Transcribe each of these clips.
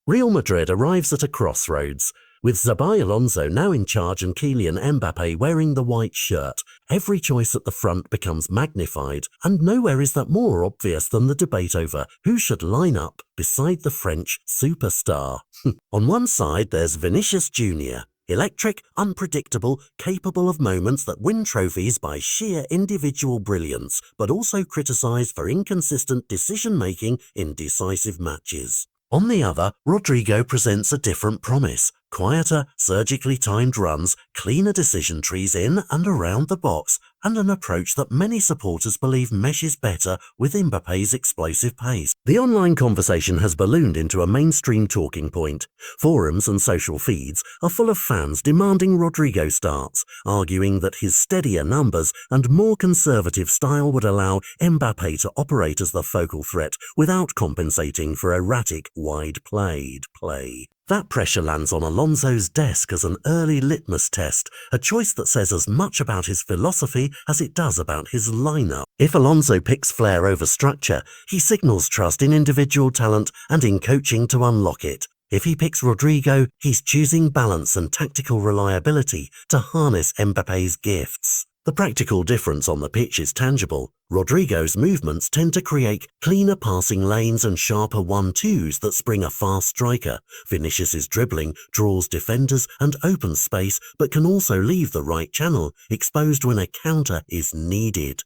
Real Madrid arrives at a crossroads. With Xabi Alonso now in charge and Kylian Mbappe wearing the white shirt, every choice at the front becomes magnified, and nowhere is that more obvious than the debate over who should line up beside the French superstar. On one side there's Vinicius Jr., electric, unpredictable, capable of moments that win trophies by sheer individual brilliance, but also criticised for inconsistent decision-making in decisive matches. On the other, Rodrigo presents a different promise. Quieter, surgically timed runs, cleaner decision trees in and around the box, and an approach that many supporters believe meshes better with Mbappe's explosive pace. The online conversation has ballooned into a mainstream talking point. Forums and social feeds are full of fans demanding Rodrigo starts, arguing that his steadier numbers and more conservative style would allow Mbappe to operate as the focal threat without compensating for erratic, wide-played play. That pressure lands on Alonso's desk as an early litmus test, a choice that says as much about his philosophy as it does about his lineup. If Alonso picks flair over structure, he signals trust in individual talent and in coaching to unlock it. If he picks Rodrigo, he's choosing balance and tactical reliability to harness Mbappe's gifts. The practical difference on the pitch is tangible. Rodrigo's movements tend to create cleaner passing lanes and sharper 1-2s that spring a fast striker. Vinicius's dribbling draws defenders and opens space, but can also leave the right channel, exposed when a counter is needed.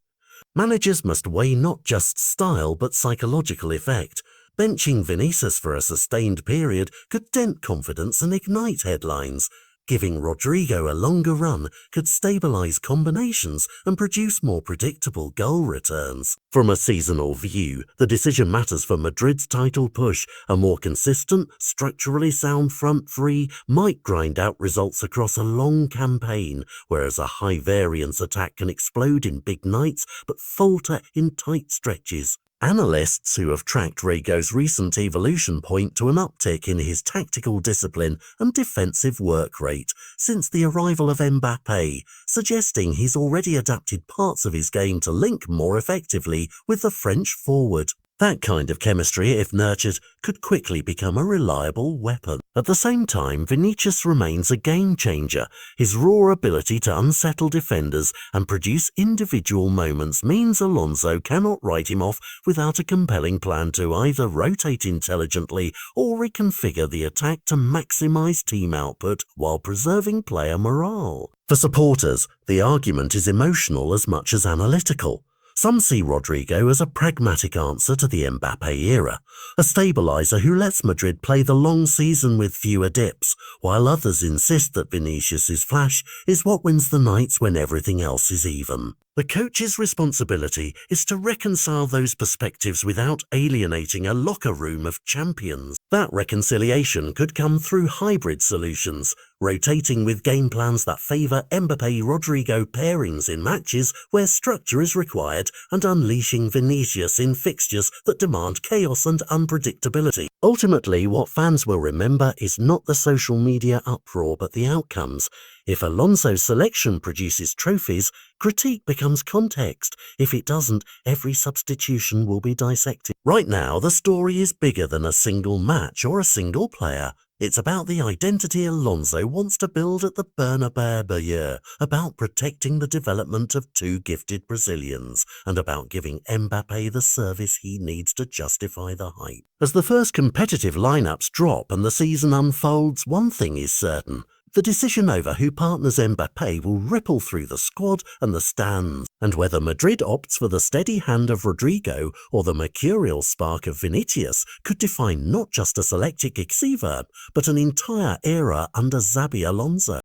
Managers must weigh not just style but psychological effect. Benching Vinicius for a sustained period could dent confidence and ignite headlines. Giving Rodrigo a longer run could stabilise combinations and produce more predictable goal returns. From a seasonal view, the decision matters for Madrid's title push. A more consistent, structurally sound front three might grind out results across a long campaign, whereas a high-variance attack can explode in big nights but falter in tight stretches. Analysts who have tracked Rodrigo's recent evolution point to an uptick in his tactical discipline and defensive work rate since the arrival of Mbappe, suggesting he's already adapted parts of his game to link more effectively with the French forward. That kind of chemistry, if nurtured, could quickly become a reliable weapon. At the same time, Vinicius remains a game-changer. His raw ability to unsettle defenders and produce individual moments means Alonso cannot write him off without a compelling plan to either rotate intelligently or reconfigure the attack to maximise team output while preserving player morale. For supporters, the argument is emotional as much as analytical. Some see Rodrigo as a pragmatic answer to the Mbappe era, a stabiliser who lets Madrid play the long season with fewer dips, while others insist that Vinicius's flash is what wins the nights when everything else is even. The coach's responsibility is to reconcile those perspectives without alienating a locker room of champions. That reconciliation could come through hybrid solutions, rotating with game plans that favour Mbappe-Rodrigo pairings in matches where structure is required and unleashing Vinicius in fixtures that demand chaos and unpredictability. Ultimately, what fans will remember is not the social media uproar but the outcomes. If Alonso's selection produces trophies, critique becomes context. If it doesn't, every substitution will be dissected. Right now, the story is bigger than a single match or a single player. It's about the identity Alonso wants to build at the Bernabeu, about protecting the development of two gifted Brazilians, and about giving Mbappe the service he needs to justify the hype. As the first competitive lineups drop and the season unfolds, one thing is certain. The decision over who partners Mbappe will ripple through the squad and the stands, and whether Madrid opts for the steady hand of Rodrigo or the mercurial spark of Vinicius could define not just a selected Xavi, but an entire era under Xabi Alonso.